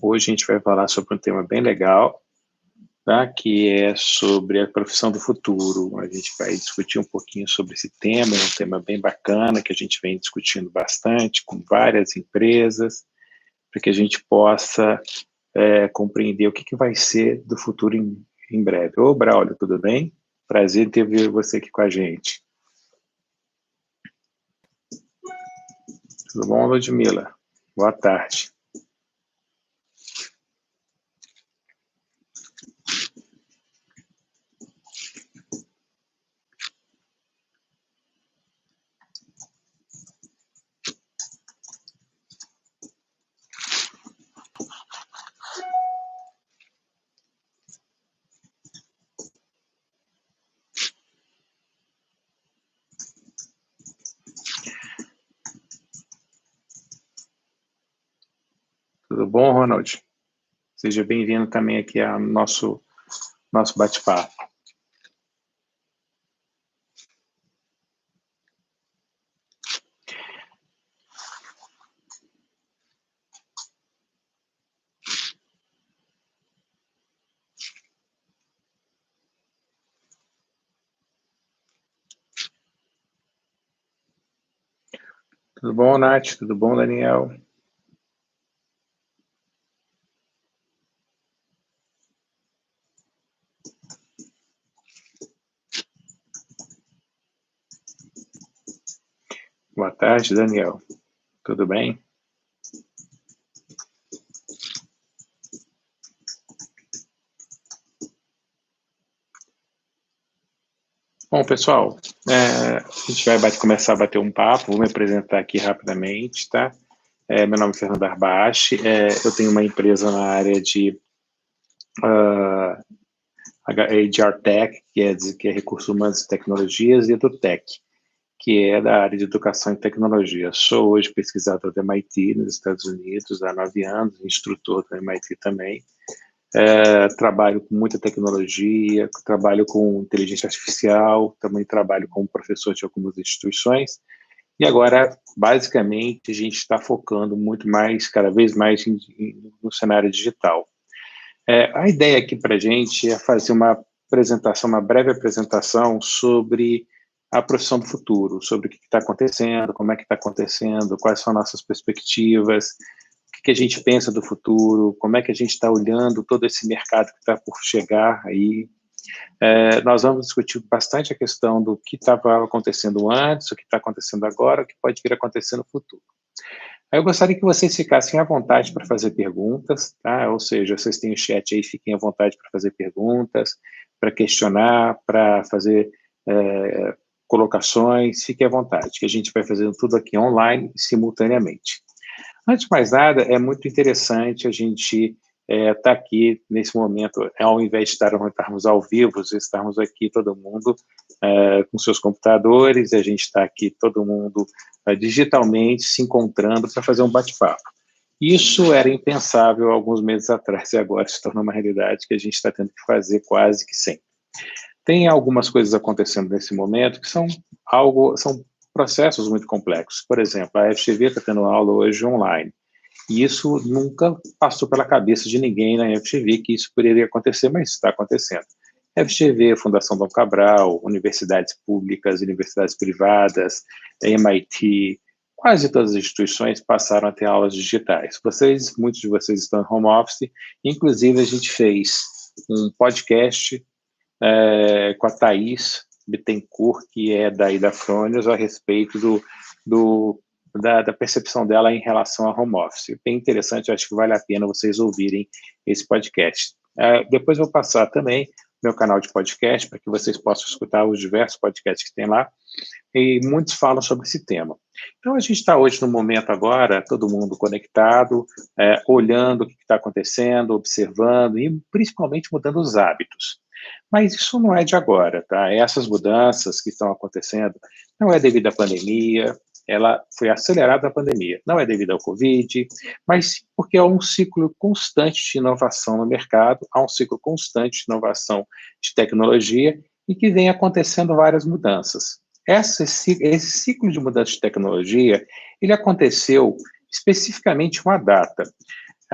Hoje a gente vai falar sobre um tema bem legal, tá? Que é sobre a profissão do futuro. A gente vai discutir um pouquinho sobre esse tema, é um tema bem bacana, que a gente vem discutindo bastante com várias empresas, para que a gente possa compreender o que vai ser do futuro em breve. Ô, Braulio, tudo bem? Prazer em ter você aqui com a gente. Tudo bom, Ludmila? Boa tarde. Tudo bom, Ronald? Seja bem-vindo também aqui ao nosso bate-papo. Tudo bom, Nath? Tudo bom, Daniel? Boa tarde, Daniel. Tudo bem? Bom, pessoal, a gente vai começar a bater um papo, vou me apresentar aqui rapidamente, tá? Meu nome é Fernando Arbache, eu tenho uma empresa na área de HR Tech, que é Recursos Humanos e Tecnologias, e EduTech, que é da área de Educação e Tecnologia. Sou hoje pesquisador da MIT nos Estados Unidos há 9 anos, instrutor da MIT também. Trabalho com muita tecnologia, trabalho com inteligência artificial, também trabalho como professor de algumas instituições, e agora, basicamente, a gente está focando muito mais, cada vez mais, no cenário digital. A ideia aqui para a gente é fazer uma apresentação, uma breve apresentação sobre a profissão do futuro, sobre o que está acontecendo, como é que está acontecendo, quais são nossas perspectivas, o que a gente pensa do futuro, como é que a gente está olhando todo esse mercado que está por chegar aí. Nós vamos discutir bastante a questão do que estava acontecendo antes, o que está acontecendo agora, o que pode vir a acontecer no futuro. Eu gostaria que vocês ficassem à vontade para fazer perguntas, tá? Ou seja, vocês têm o chat aí, fiquem à vontade para fazer perguntas, para questionar, para fazer colocações, fiquem à vontade, que a gente vai fazendo tudo aqui online, simultaneamente. Antes de mais nada, é muito interessante a gente estar aqui nesse momento, ao invés de estarmos ao vivo, estarmos aqui todo mundo com seus computadores, a gente está aqui todo mundo digitalmente se encontrando para fazer um bate-papo. Isso era impensável alguns meses atrás e agora se tornou uma realidade que a gente está tendo que fazer quase que sempre. Tem algumas coisas acontecendo nesse momento que são processos muito complexos. Por exemplo, a FGV está tendo aula hoje online. E isso nunca passou pela cabeça de ninguém na FGV que isso poderia acontecer, mas está acontecendo. FGV, Fundação Dom Cabral, universidades públicas, universidades privadas, MIT, quase todas as instituições passaram a ter aulas digitais. Muitos de vocês estão em home office, inclusive a gente fez um podcast com a Thaís Bittencourt, que é daí da Fronius, a respeito da percepção dela em relação a home office. Bem interessante, acho que vale a pena vocês ouvirem esse podcast. Depois eu vou passar também meu canal de podcast, para que vocês possam escutar os diversos podcasts que tem lá, e muitos falam sobre esse tema. Então, a gente está hoje no momento agora, todo mundo conectado, olhando o que está acontecendo, observando, e principalmente mudando os hábitos. Mas isso não é de agora, tá? Essas mudanças que estão acontecendo não é devido à pandemia, ela foi acelerada na pandemia. Não é devido ao Covid, mas porque há um ciclo constante de inovação no mercado, há um ciclo constante de inovação de tecnologia e que vem acontecendo várias mudanças. Esse ciclo de mudança de tecnologia, ele aconteceu especificamente uma data.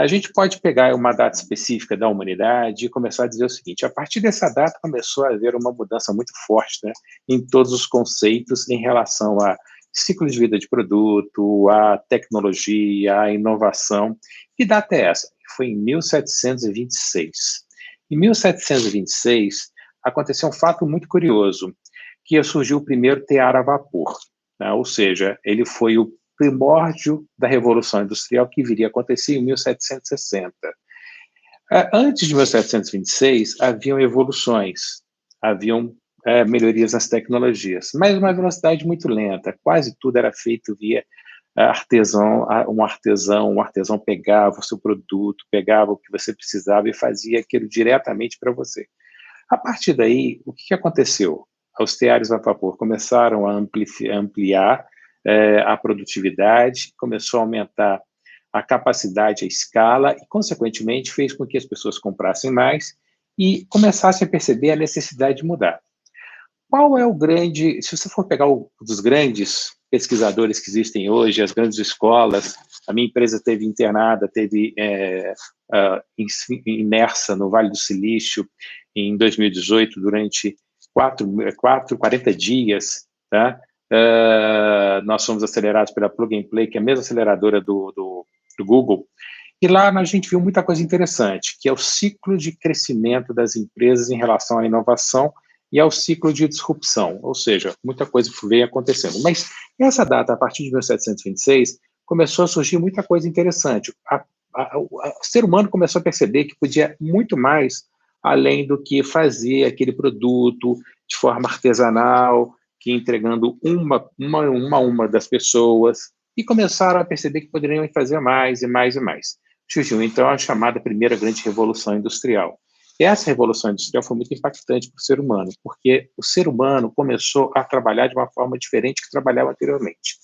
A gente pode pegar uma data específica da humanidade e começar a dizer o seguinte: a partir dessa data começou a haver uma mudança muito forte, né, em todos os conceitos em relação a ciclo de vida de produto, a tecnologia, a inovação. Que data é essa? Foi em 1726. Em 1726, aconteceu um fato muito curioso, que surgiu o primeiro tear a vapor, né? Ou seja, ele foi o primórdio da Revolução Industrial que viria a acontecer em 1760. Antes de 1726, haviam evoluções, haviam melhorias nas tecnologias, mas uma velocidade muito lenta. Quase tudo era feito via artesão, um artesão pegava o seu produto, pegava o que você precisava e fazia aquilo diretamente para você. A partir daí, o que aconteceu? Os teares a vapor começaram a ampliar a produtividade, começou a aumentar a capacidade, a escala, e, consequentemente, fez com que as pessoas comprassem mais e começassem a perceber a necessidade de mudar. Qual é o grande, se você for pegar dos grandes pesquisadores que existem hoje, as grandes escolas, a minha empresa teve internada, teve imersa no Vale do Silício em 2018, durante 40 dias, tá? Nós fomos acelerados pela Plug and Play, que é a mesma aceleradora do Google, e lá a gente viu muita coisa interessante, que é o ciclo de crescimento das empresas em relação à inovação e ao ciclo de disrupção, ou seja, muita coisa veio acontecendo. Mas essa data, a partir de 1726, começou a surgir muita coisa interessante. O ser humano começou a perceber que podia muito mais além do que fazer aquele produto de forma artesanal, que entregando uma das pessoas, e começaram a perceber que poderiam fazer mais e mais e mais. Surgiu, então, a chamada primeira grande revolução industrial. Essa revolução industrial foi muito impactante para o ser humano, porque o ser humano começou a trabalhar de uma forma diferente que trabalhava anteriormente.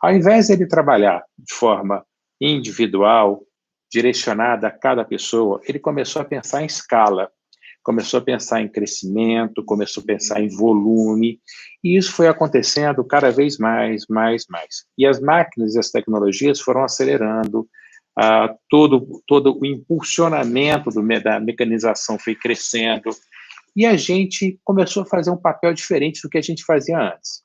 Ao invés de ele trabalhar de forma individual, direcionada a cada pessoa, ele começou a pensar em escala, começou a pensar em crescimento, começou a pensar em volume, e isso foi acontecendo cada vez mais. E as máquinas e as tecnologias foram acelerando, todo o impulsionamento da mecanização foi crescendo, e a gente começou a fazer um papel diferente do que a gente fazia antes.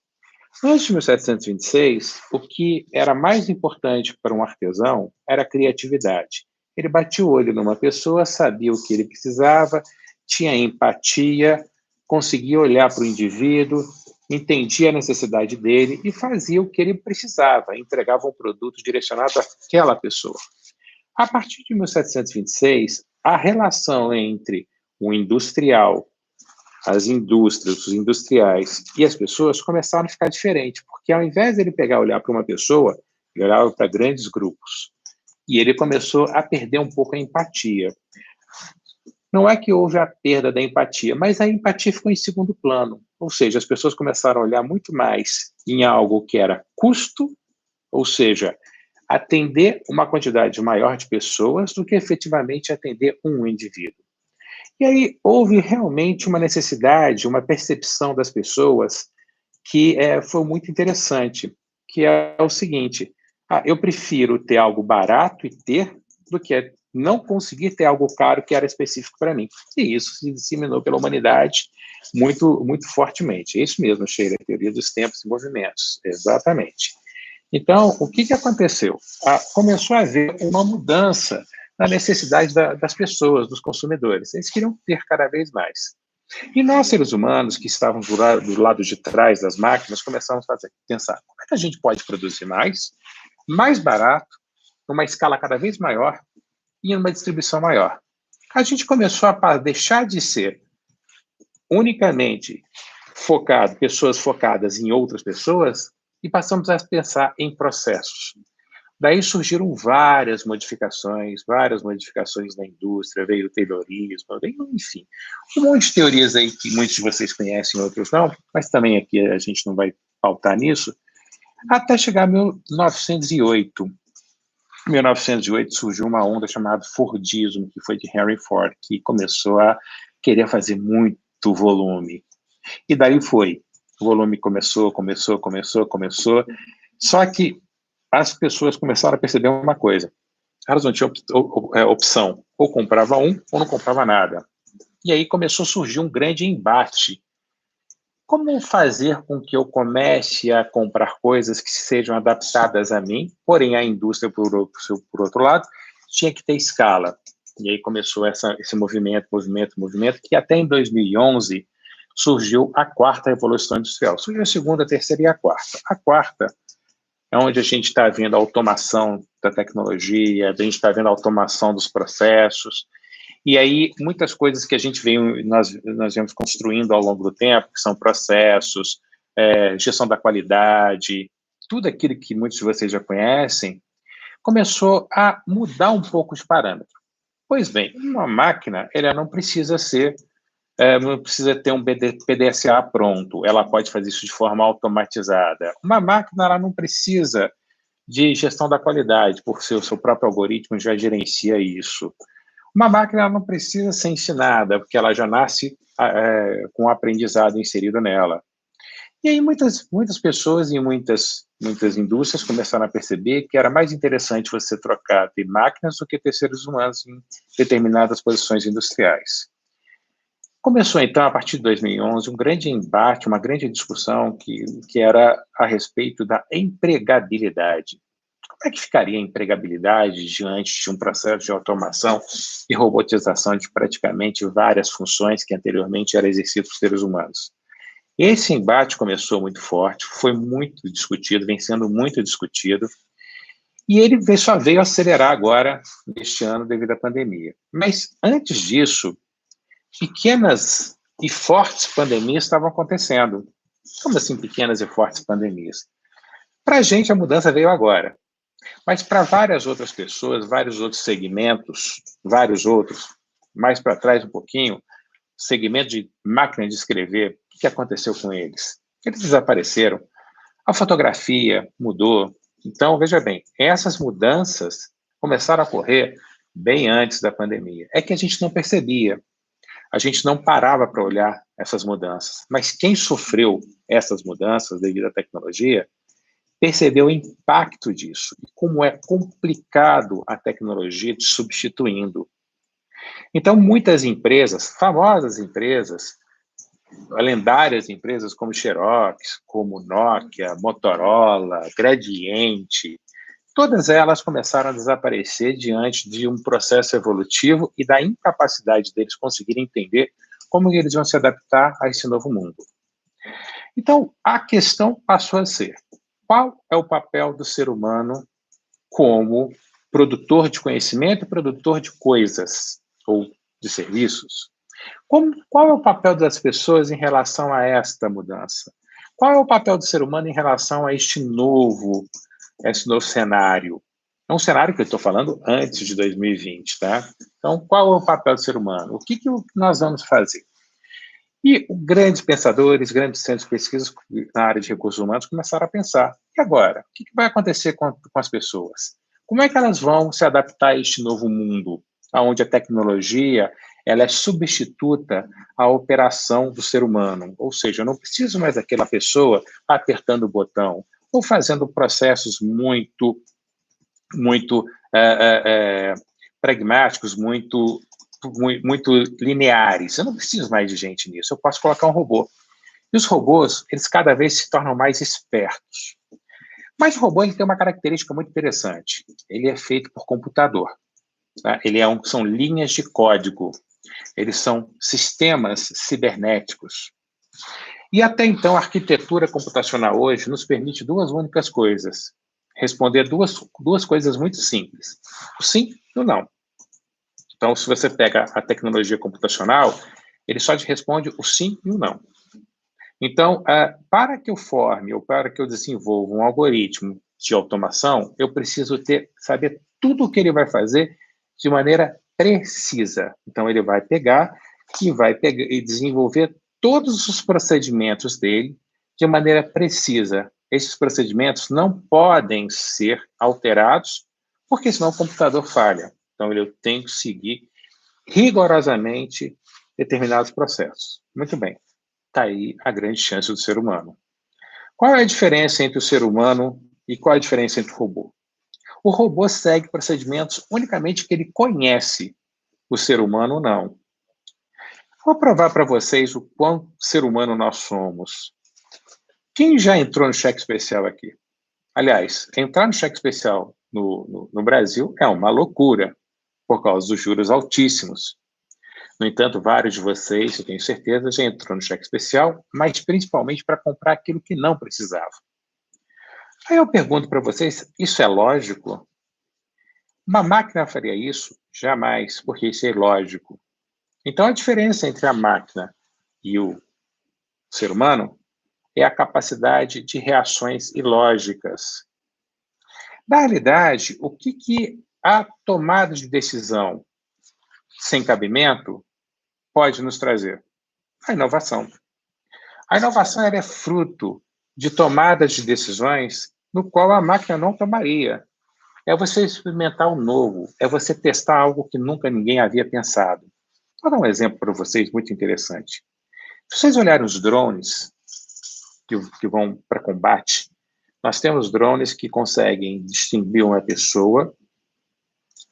Antes de 1726, o que era mais importante para um artesão era a criatividade. Ele batia o olho numa pessoa, sabia o que ele precisava, tinha empatia, conseguia olhar para o indivíduo, entendia a necessidade dele e fazia o que ele precisava, entregava um produto direcionado àquela pessoa. A partir de 1726, a relação entre o industrial, as indústrias, os industriais e as pessoas começaram a ficar diferente, porque ao invés de ele pegar e olhar para uma pessoa, ele olhava para grandes grupos. E ele começou a perder um pouco a empatia. Não é que houve a perda da empatia, mas a empatia ficou em segundo plano. Ou seja, as pessoas começaram a olhar muito mais em algo que era custo, ou seja, atender uma quantidade maior de pessoas do que efetivamente atender um indivíduo. E aí houve realmente uma necessidade, uma percepção das pessoas que foi muito interessante, que é o seguinte: eu prefiro ter algo barato e ter do que não conseguir ter algo caro que era específico para mim. E isso se disseminou pela humanidade muito fortemente. É isso mesmo, Sheila, a teoria dos tempos e movimentos. Exatamente. Então, o que aconteceu? Começou a haver uma mudança na necessidade das pessoas, dos consumidores. Eles queriam ter cada vez mais. E nós, seres humanos, que estávamos do lado de trás das máquinas, começamos a pensar: como é que a gente pode produzir mais barato, numa escala cada vez maior e numa distribuição maior? A gente começou a deixar de ser unicamente pessoas focadas em outras pessoas, e passamos a pensar em processos. Daí surgiram várias modificações na indústria, veio o Taylorismo, enfim, um monte de teorias aí que muitos de vocês conhecem, outros não, mas também aqui a gente não vai pautar nisso, até chegar a 1908. Em 1908 surgiu uma onda chamada Fordismo, que foi de Henry Ford, que começou a querer fazer muito volume. E daí foi. O volume começou. Só que as pessoas começaram a perceber uma coisa: Elas não tinham opção, ou comprava um ou não comprava nada. E aí começou a surgir um grande embate. Como fazer com que eu comece a comprar coisas que sejam adaptadas a mim, porém a indústria, por outro lado, tinha que ter escala. E aí começou esse movimento, que até em 2011 surgiu a quarta revolução industrial. Surgiu a segunda, a terceira e a quarta. A quarta é onde a gente está vendo a automação da tecnologia, a gente está vendo a automação dos processos, e aí muitas coisas que a gente nós viemos construindo ao longo do tempo, que são processos, gestão da qualidade, tudo aquilo que muitos de vocês já conhecem, começou a mudar um pouco os parâmetros. Pois bem, uma máquina, ela não precisa ter um PDSA pronto, ela pode fazer isso de forma automatizada. Uma máquina, ela não precisa de gestão da qualidade, por ser o seu próprio algoritmo já gerencia isso. Uma máquina não precisa ser ensinada, porque ela já nasce com o aprendizado inserido nela. E aí muitas pessoas e muitas indústrias começaram a perceber que era mais interessante você trocar de máquinas do que ter seres humanos em determinadas posições industriais. Começou, então, a partir de 2011, um grande embate, uma grande discussão que era a respeito da empregabilidade. Como é que ficaria a empregabilidade diante de um processo de automação e robotização de praticamente várias funções que anteriormente eram exercidas por seres humanos? Esse embate começou muito forte, foi muito discutido, vem sendo muito discutido, e ele só veio acelerar agora, neste ano, devido à pandemia. Mas, antes disso, pequenas e fortes pandemias estavam acontecendo. Como assim pequenas e fortes pandemias? Para a gente, a mudança veio agora. Mas para várias outras pessoas, vários outros segmentos, vários outros, mais para trás um pouquinho, segmento de máquina de escrever, o que aconteceu com eles? Eles desapareceram. A fotografia mudou. Então, veja bem, essas mudanças começaram a ocorrer bem antes da pandemia. É que a gente não percebia. A gente não parava para olhar essas mudanças. Mas quem sofreu essas mudanças devido à tecnologia percebeu o impacto disso e como é complicado a tecnologia te substituindo. Então, muitas empresas, famosas empresas, lendárias empresas como Xerox, como Nokia, Motorola, Gradiente, todas elas começaram a desaparecer diante de um processo evolutivo e da incapacidade deles conseguirem entender como eles vão se adaptar a esse novo mundo. Então, a questão passou a ser: qual é o papel do ser humano como produtor de conhecimento e produtor de coisas ou de serviços? Qual é o papel das pessoas em relação a esta mudança? Qual é o papel do ser humano em relação a esse novo cenário? É um cenário que eu estou falando antes de 2020, tá? Então, qual é o papel do ser humano? O que nós vamos fazer? E grandes pensadores, grandes centros de pesquisa na área de recursos humanos começaram a pensar: e agora? O que vai acontecer com as pessoas? Como é que elas vão se adaptar a este novo mundo, onde a tecnologia ela é substituta à operação do ser humano? Ou seja, eu não preciso mais daquela pessoa apertando o botão ou fazendo processos muito pragmáticos, muito lineares. Eu não preciso mais de gente nisso, eu posso colocar um robô. E os robôs, eles cada vez se tornam mais espertos. Mas o robô ele tem uma característica muito interessante. Ele é feito por computador. Tá? São linhas de código. Eles são sistemas cibernéticos. E até então, a arquitetura computacional hoje nos permite duas únicas coisas. Responder duas coisas muito simples: o sim e o não. Então, se você pega a tecnologia computacional, ele só te responde o sim e o não. Então, para que eu forme ou para que eu desenvolva um algoritmo de automação, eu preciso saber tudo o que ele vai fazer de maneira precisa. Então, ele vai pegar e desenvolver todos os procedimentos dele de maneira precisa. Esses procedimentos não podem ser alterados, porque senão o computador falha. Então, eu tenho que seguir rigorosamente determinados processos. Muito bem. Está aí a grande chance do ser humano. Qual é a diferença entre o ser humano e qual é a diferença entre o robô? O robô segue procedimentos unicamente que ele conhece, o ser humano não. Vou provar para vocês o quão ser humano nós somos. Quem já entrou no cheque especial aqui? Aliás, entrar no cheque especial no Brasil é uma loucura, por causa dos juros altíssimos. No entanto, vários de vocês, eu tenho certeza, já entrou no cheque especial, mas principalmente para comprar aquilo que não precisava. Aí eu pergunto para vocês, isso é lógico? Uma máquina faria isso? Jamais, porque isso é ilógico. Então, a diferença entre a máquina e o ser humano é a capacidade de reações ilógicas. Na realidade, o que a tomada de decisão sem cabimento pode nos trazer? A inovação. A inovação é fruto de tomadas de decisões no qual a máquina não tomaria. É você experimentar o novo, é você testar algo que nunca ninguém havia pensado. Vou dar um exemplo para vocês muito interessante. Se vocês olharem os drones que vão para combate, nós temos drones que conseguem distinguir uma pessoa,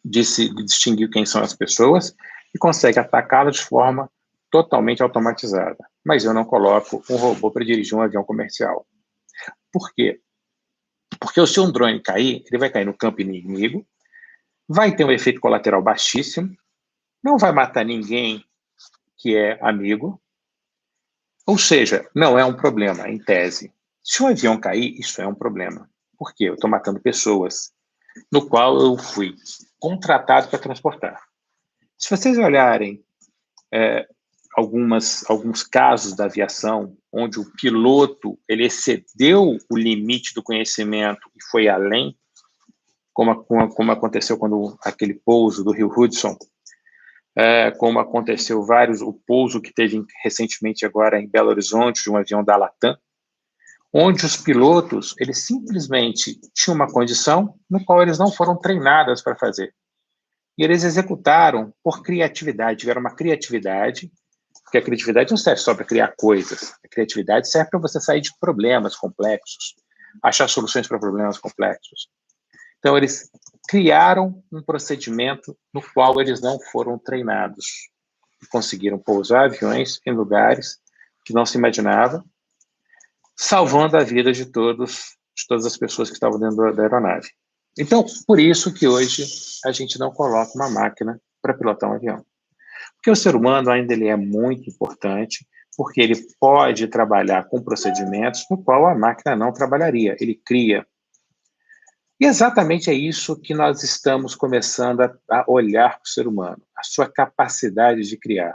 distinguir quem são as pessoas, e conseguem atacá-la de forma totalmente automatizada. Mas eu não coloco um robô para dirigir um avião comercial. Por quê? Porque se um drone cair, ele vai cair no campo inimigo, vai ter um efeito colateral baixíssimo, não vai matar ninguém que é amigo, ou seja, não é um problema, em tese. Se um avião cair, isso é um problema. Por quê? Eu estou matando pessoas, no qual eu fui contratado para transportar. Se vocês olharem alguns casos da aviação, onde o piloto ele excedeu o limite do conhecimento e foi além, como aconteceu quando aquele pouso do Rio Hudson, como aconteceu o pouso que teve recentemente agora em Belo Horizonte, de um avião da Latam, onde os pilotos, eles simplesmente tinham uma condição no qual eles não foram treinados para fazer. E eles executaram por criatividade, tiveram uma criatividade, porque a criatividade não serve só para criar coisas, a criatividade serve para você sair de problemas complexos, achar soluções para problemas complexos. Então, eles criaram um procedimento no qual eles não foram treinados e conseguiram pousar aviões em lugares que não se imaginava, salvando a vida de todas as pessoas que estavam dentro da aeronave. Então, por isso que hoje a gente não coloca uma máquina para pilotar um avião. Porque o ser humano ainda ele é muito importante, porque ele pode trabalhar com procedimentos no qual a máquina não trabalharia, ele cria. E exatamente é isso que nós estamos começando a olhar para o ser humano, a sua capacidade de criar.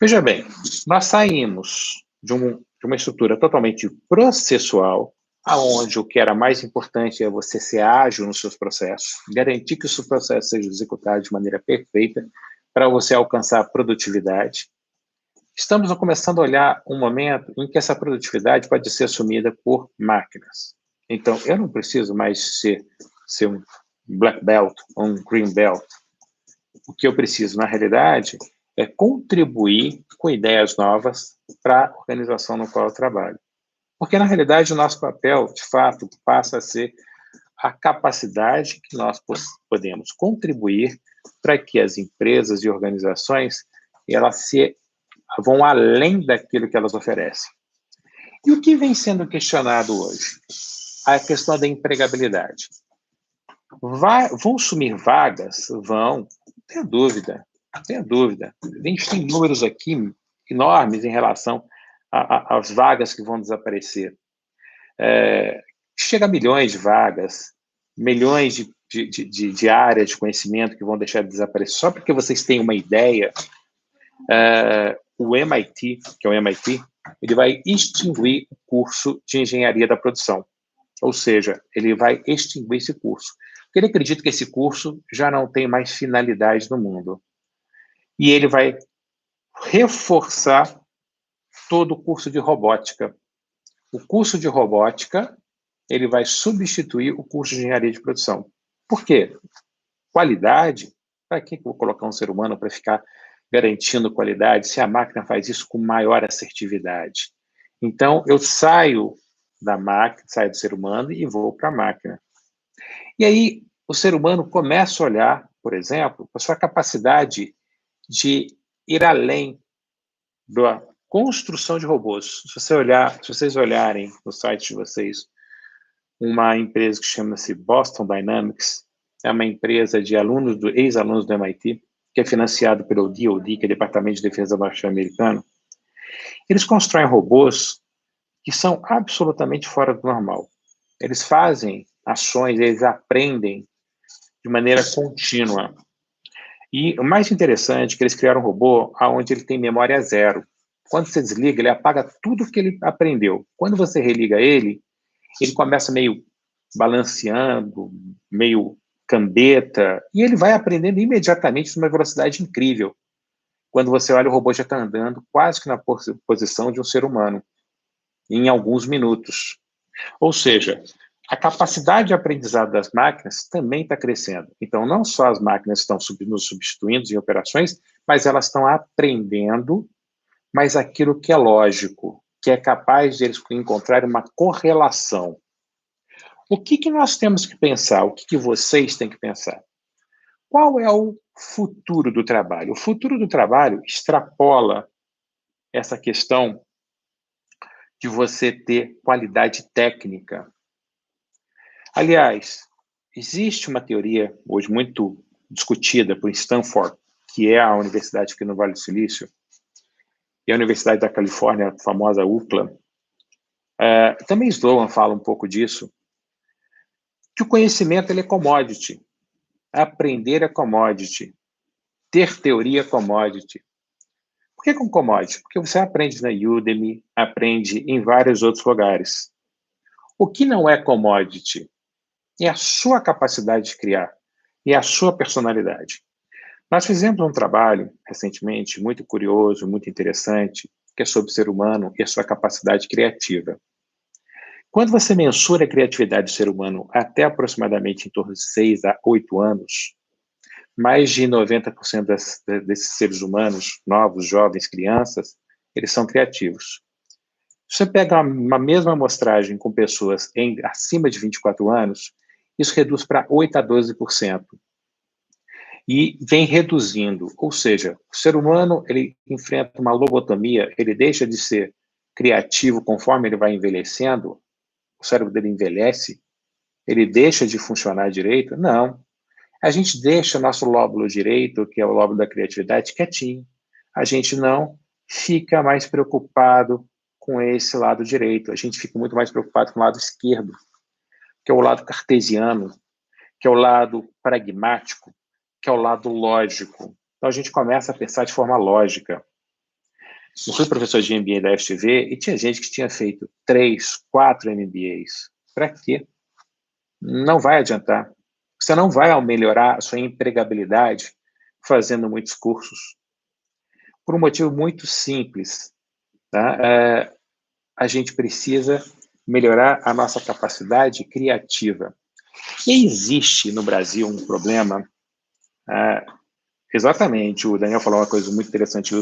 Veja bem, nós saímos de uma estrutura totalmente processual, aonde o que era mais importante é você ser ágil nos seus processos, garantir que o seu processo seja executado de maneira perfeita para você alcançar a produtividade. Estamos começando a olhar um momento em que essa produtividade pode ser assumida por máquinas. Então, eu não preciso mais ser um black belt ou um green belt. O que eu preciso, na realidade, é contribuir com ideias novas para a organização no qual eu trabalho. Porque, na realidade, o nosso papel, de fato, passa a ser a capacidade que nós podemos contribuir para que as empresas e organizações elas vão além daquilo que elas oferecem. E o que vem sendo questionado hoje? A questão da empregabilidade. Vão sumir vagas? Vão, não tenha dúvida, não tenha dúvida. A gente tem números aqui enormes em relação às vagas que vão desaparecer. Chega a milhões de vagas, milhões de áreas de conhecimento que vão deixar de desaparecer. Só porque vocês têm uma ideia, o MIT, que é o MIT, ele vai extinguir o curso de engenharia da produção. Ou seja, ele vai extinguir esse curso. Porque ele acredita que esse curso já não tem mais finalidade no mundo. E ele vai reforçar todo o curso de robótica. O curso de robótica, ele vai substituir o curso de engenharia de produção. Por quê? Qualidade? Para que eu vou colocar um ser humano para ficar garantindo qualidade se a máquina faz isso com maior assertividade? Então, eu saio da máquina, saio do ser humano e vou para a máquina. E aí o ser humano começa a olhar, por exemplo, a sua capacidade de ir além da construção de robôs. Se vocês olharem no site de vocês, uma empresa que chama-se Boston Dynamics, é uma empresa de ex-alunos do MIT, que é financiado pelo DoD, que é o Departamento de Defesa norte-americano. Eles constroem robôs que são absolutamente fora do normal. Eles fazem ações, eles aprendem de maneira contínua. E o mais interessante é que eles criaram um robô onde ele tem memória zero. Quando você desliga, ele apaga tudo que ele aprendeu. Quando você religa ele começa meio balanceando, meio cambeta, e ele vai aprendendo imediatamente numa velocidade incrível. Quando você olha, o robô já está andando quase que na posição de um ser humano, em alguns minutos. Ou seja, a capacidade de aprendizado das máquinas também está crescendo. Então, não só as máquinas estão nos substituindo em operações, mas elas estão aprendendo, mas aquilo que é lógico, que é capaz de eles encontrar uma correlação. O que nós temos que pensar? O que vocês têm que pensar? Qual é o futuro do trabalho? O futuro do trabalho extrapola essa questão de você ter qualidade técnica. Aliás, existe uma teoria hoje muito discutida por Stanford, que é a universidade aqui no Vale do Silício, e a Universidade da Califórnia, a famosa UCLA. Também Sloan fala um pouco disso, que o conhecimento ele é commodity. Aprender é commodity. Ter teoria é commodity. Por que um commodity? Porque você aprende na Udemy, aprende em vários outros lugares. O que não é commodity é a sua capacidade de criar e a sua personalidade. Nós fizemos um trabalho recentemente muito curioso, muito interessante, que é sobre o ser humano e a sua capacidade criativa. Quando você mensura a criatividade do ser humano até aproximadamente em torno de 6 a 8 anos, mais de 90% desses seres humanos, novos, jovens, crianças, eles são criativos. Se você pega uma mesma amostragem com pessoas acima de 24 anos, isso reduz para 8 a 12%. E vem reduzindo, ou seja, o ser humano ele enfrenta uma lobotomia, ele deixa de ser criativo conforme ele vai envelhecendo, o cérebro dele envelhece, ele deixa de funcionar direito? Não. A gente deixa nosso lóbulo direito, que é o lóbulo da criatividade, quietinho. A gente não fica mais preocupado com esse lado direito. A gente fica muito mais preocupado com o lado esquerdo, que é o lado cartesiano, que é o lado pragmático, que é o lado lógico. Então, a gente começa a pensar de forma lógica. Eu fui professor de MBA da FGV e tinha gente que tinha feito 3, 4 MBAs. Para quê? Não vai adiantar. Você não vai melhorar a sua empregabilidade fazendo muitos cursos. Por um motivo muito simples. Tá? A gente precisa melhorar a nossa capacidade criativa. E existe no Brasil um problema, exatamente, o Daniel falou uma coisa muito interessante,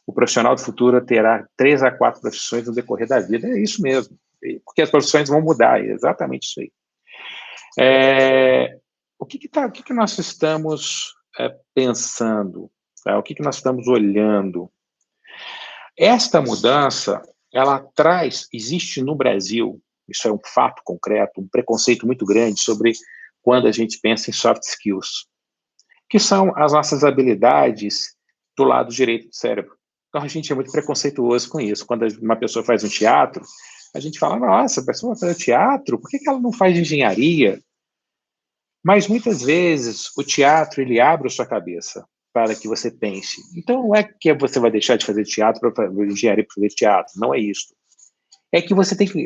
o profissional do futuro terá 3 a 4 profissões no decorrer da vida. É isso mesmo, porque as profissões vão mudar, é exatamente isso aí. O que nós estamos pensando? Tá? O que nós estamos olhando? Esta mudança, ela existe no Brasil, isso é um fato concreto, um preconceito muito grande sobre quando a gente pensa em soft skills, que são as nossas habilidades do lado direito do cérebro. Então, a gente é muito preconceituoso com isso. Quando uma pessoa faz um teatro, a gente fala, nossa, a pessoa vai fazer teatro, por que ela não faz engenharia? Mas, muitas vezes, o teatro, ele abre a sua cabeça para que você pense. Então, não é que você vai deixar de fazer teatro para fazer engenharia para fazer teatro, não é isso. É que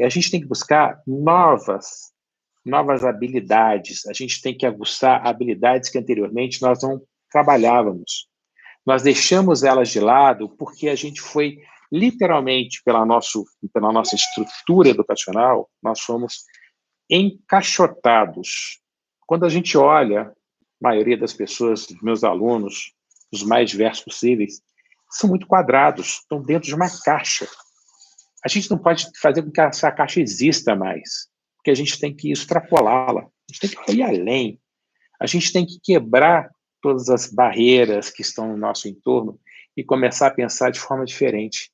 a gente tem que buscar novas habilidades, a gente tem que aguçar habilidades que anteriormente nós não trabalhávamos. Nós deixamos elas de lado porque a gente foi, literalmente, pela nossa estrutura educacional, nós fomos encaixotados. Quando a gente olha, a maioria das pessoas, dos meus alunos, os mais diversos possíveis, são muito quadrados, estão dentro de uma caixa. A gente não pode fazer com que essa caixa exista mais, porque a gente tem que extrapolá-la. A gente tem que ir além. A gente tem que quebrar todas as barreiras que estão no nosso entorno e começar a pensar de forma diferente.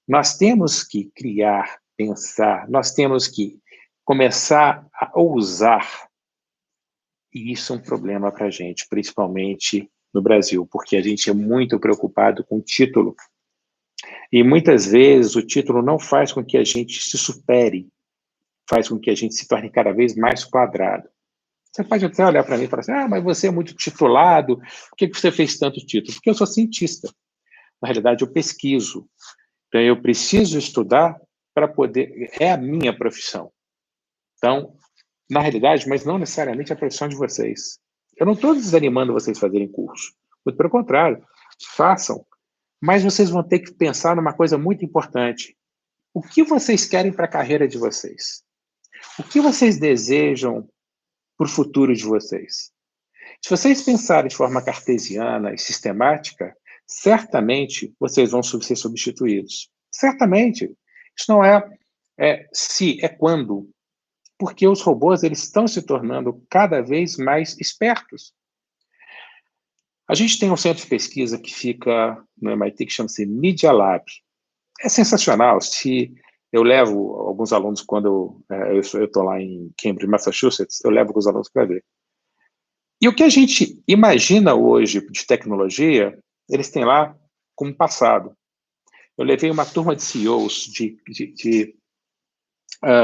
Nós temos que criar, pensar, nós temos que começar a ousar. E isso é um problema para a gente, principalmente no Brasil, porque a gente é muito preocupado com o título. E muitas vezes o título não faz com que a gente se supere, faz com que a gente se torne cada vez mais quadrado. Você pode até olhar para mim e falar assim, mas você é muito titulado, por que você fez tanto título? Porque eu sou cientista. Na realidade, eu pesquiso. Então, eu preciso estudar para poder... É a minha profissão. Então, na realidade, mas não necessariamente a profissão de vocês. Eu não estou desanimando vocês a fazerem curso. Muito pelo contrário, façam. Mas vocês vão ter que pensar numa coisa muito importante. O que vocês querem para a carreira de vocês? O que vocês desejam para o futuro de vocês? Se vocês pensarem de forma cartesiana e sistemática, certamente vocês vão ser substituídos. Certamente. Isso não é se, é quando. Porque os robôs eles estão se tornando cada vez mais espertos. A gente tem um centro de pesquisa que fica no MIT que chama-se Media Lab. É sensacional. Se eu levo alguns alunos, quando eu estou lá em Cambridge, Massachusetts, eu levo alguns alunos para ver. E o que a gente imagina hoje de tecnologia, eles têm lá como passado. Eu levei uma turma de CEOs,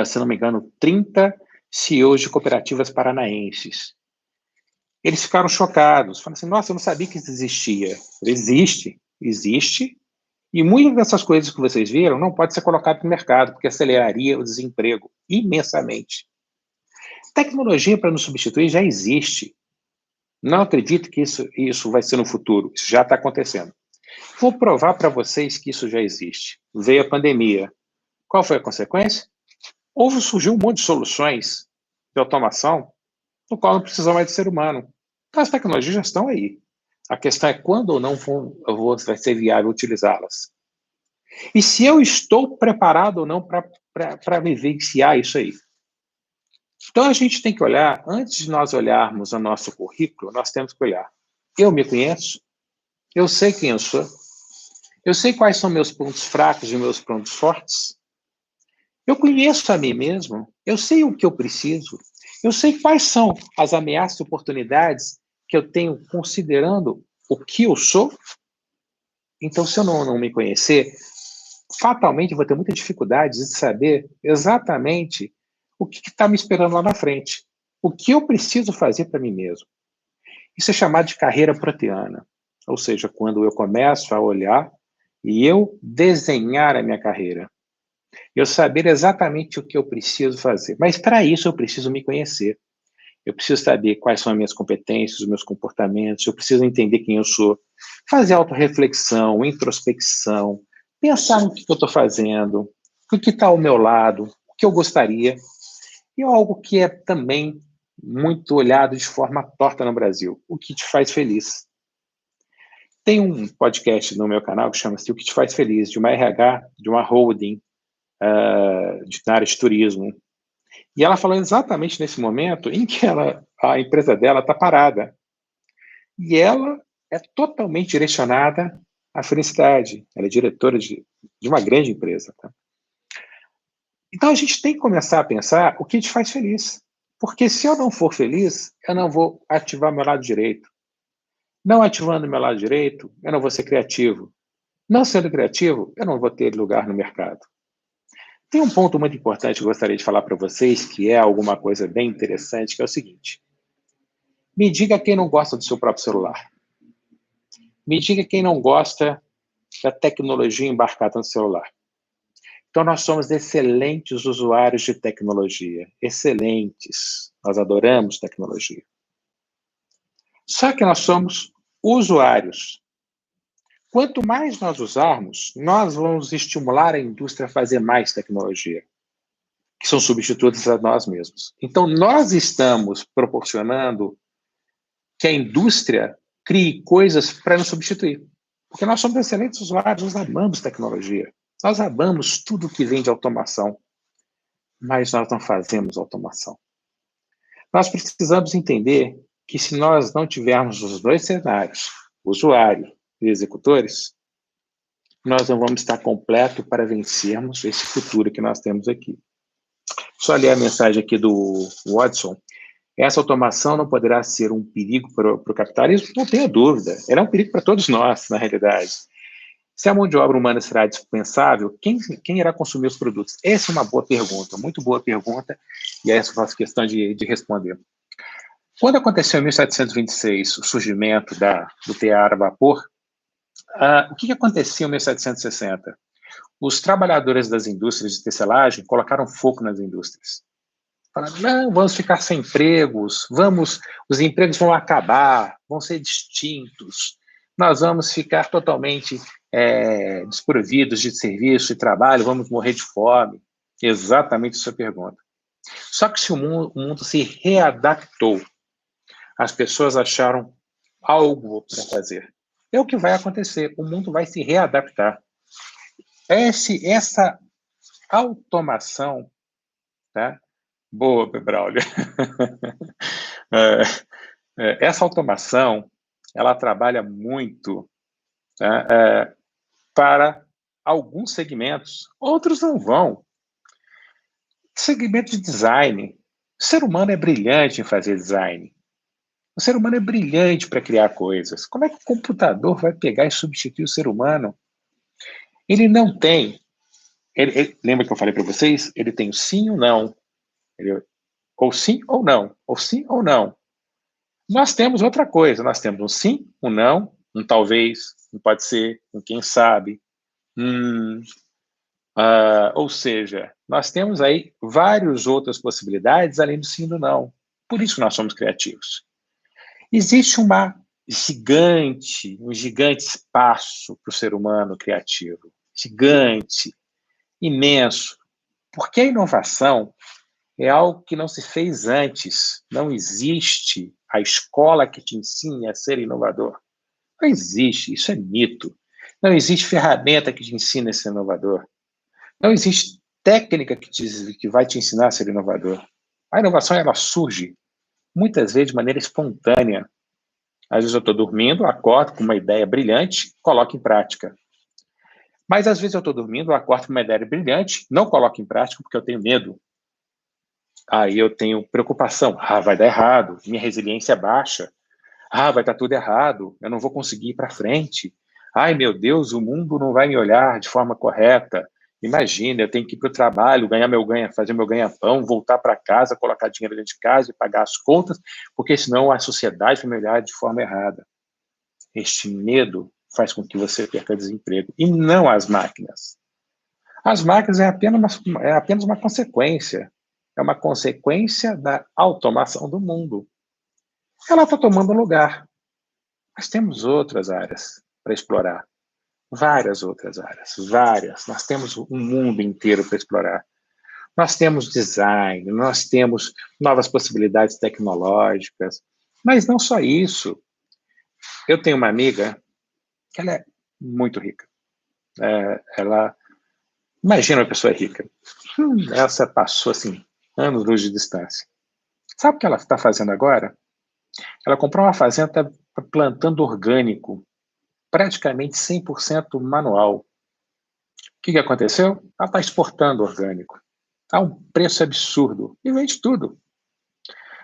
se não me engano, 30 CEOs de cooperativas paranaenses. Eles ficaram chocados, falaram assim, nossa, eu não sabia que isso existia. Existe, e muitas dessas coisas que vocês viram não pode ser colocado no mercado, porque aceleraria o desemprego imensamente. Tecnologia para nos substituir já existe. Não acredito que isso vai ser no futuro, isso já está acontecendo. Vou provar para vocês que isso já existe. Veio a pandemia. Qual foi a consequência? Surgiu um monte de soluções de automação no qual não precisa mais de ser humano. Então, as tecnologias já estão aí. A questão é quando ou não vai ser viável utilizá-las. E se eu estou preparado ou não para vivenciar isso aí. Então, a gente tem que olhar, antes de nós olharmos o nosso currículo, nós temos que olhar. Eu me conheço? Eu sei quem eu sou? Eu sei quais são meus pontos fracos e meus pontos fortes? Eu conheço a mim mesmo? Eu sei o que eu preciso? Eu sei quais são as ameaças e oportunidades que eu tenho considerando o que eu sou? Então, se eu não me conhecer, fatalmente eu vou ter muita dificuldade de saber exatamente o que está me esperando lá na frente. O que eu preciso fazer para mim mesmo. Isso é chamado de carreira proteana. Ou seja, quando eu começo a olhar e eu desenhar a minha carreira. Eu saber exatamente o que eu preciso fazer. Mas para isso eu preciso me conhecer. Eu preciso saber quais são as minhas competências, os meus comportamentos, eu preciso entender quem eu sou. Fazer autorreflexão, introspecção, pensar no que eu estou fazendo, o que está ao meu lado, o que eu gostaria. E algo que é também muito olhado de forma torta no Brasil, o que te faz feliz. Tem um podcast no meu canal que chama-se O que te faz feliz, de uma RH, de uma holding, na área de turismo. E ela falou exatamente nesse momento em que a empresa dela está parada. E ela é totalmente direcionada à felicidade. Ela é diretora de uma grande empresa. Tá? Então, a gente tem que começar a pensar o que te faz feliz. Porque se eu não for feliz, eu não vou ativar meu lado direito. Não ativando meu lado direito, eu não vou ser criativo. Não sendo criativo, eu não vou ter lugar no mercado. Tem um ponto muito importante que eu gostaria de falar para vocês, que é alguma coisa bem interessante, que é o seguinte. Me diga quem não gosta do seu próprio celular. Me diga quem não gosta da tecnologia embarcada no celular. Então, nós somos excelentes usuários de tecnologia. Excelentes. Nós adoramos tecnologia. Só que nós somos usuários. Quanto mais nós usarmos, nós vamos estimular a indústria a fazer mais tecnologia, que são substitutos a nós mesmos. Então, nós estamos proporcionando que a indústria crie coisas para nos substituir. Porque nós somos excelentes usuários, nós amamos tecnologia. Nós amamos tudo que vem de automação. Mas nós não fazemos automação. Nós precisamos entender que se nós não tivermos os dois cenários, usuário e executores, nós não vamos estar completo para vencermos esse futuro que nós temos aqui. Só ler a mensagem aqui do Watson. Essa automação não poderá ser um perigo para o capitalismo? Não tenha dúvida. Ela é um perigo para todos nós, na realidade. Se a mão de obra humana será dispensável, quem irá consumir os produtos? Essa é uma boa pergunta, muito boa pergunta, e essa eu faço questão de responder. Quando aconteceu em 1726 o surgimento do tear a vapor, o que aconteceu em 1760? Os trabalhadores das indústrias de tecelagem colocaram fogo nas indústrias. Falaram, não, vamos ficar sem empregos, os empregos vão acabar, vão ser extintos, nós vamos ficar totalmente desprovidos de serviço e trabalho, vamos morrer de fome. Exatamente essa pergunta. Só que se o mundo se readaptou, as pessoas acharam algo para fazer. É o que vai acontecer, o mundo vai se readaptar. Essa automação, tá? Boa, Braulio. Essa automação, ela trabalha muito, tá? Para alguns segmentos, outros não vão. Segmento de design. O ser humano é brilhante em fazer design. O ser humano é brilhante para criar coisas. Como é que o computador vai pegar e substituir o ser humano? Ele não tem. Lembra que eu falei para vocês? Ele tem o sim ou não. Ou sim ou não. Ou sim ou não. Nós temos outra coisa. Nós temos um sim, um não, um talvez, um pode ser, um quem sabe. Ou seja, nós temos aí várias outras possibilidades além do sim e do não. Por isso nós somos criativos. Existe um gigante espaço para o ser humano criativo. Gigante, imenso. Porque a inovação é algo que não se fez antes. Não existe a escola que te ensine a ser inovador. Não existe, isso é mito. Não existe ferramenta que te ensine a ser inovador. Não existe técnica que vai te ensinar a ser inovador. A inovação, ela surge, muitas vezes, de maneira espontânea. Às vezes eu estou dormindo, acordo com uma ideia brilhante, coloco em prática. Mas às vezes eu estou dormindo, acordo com uma ideia brilhante, não coloco em prática porque eu tenho medo. Aí eu tenho preocupação. Vai dar errado, minha resiliência é baixa. Vai dar tudo errado, eu não vou conseguir ir para frente. Ai, meu Deus, o mundo não vai me olhar de forma correta. Imagina, eu tenho que ir para o trabalho, fazer meu ganha-pão, voltar para casa, colocar dinheiro dentro de casa e pagar as contas, porque senão a sociedade vai me olhar de forma errada. Este medo faz com que você perca desemprego, e não as máquinas. As máquinas é apenas uma consequência. É uma consequência da automação do mundo. Ela está tomando lugar. Mas temos outras áreas para explorar. Várias outras áreas. Várias. Nós temos um mundo inteiro para explorar. Nós temos design, nós temos novas possibilidades tecnológicas. Mas não só isso. Eu tenho uma amiga que ela é muito rica. Imagina uma pessoa rica. Essa passou, assim, anos-luz de distância. Sabe o que ela está fazendo agora? Ela comprou uma fazenda plantando orgânico, praticamente 100% manual. O que aconteceu? Ela está exportando orgânico a um preço absurdo e vende tudo.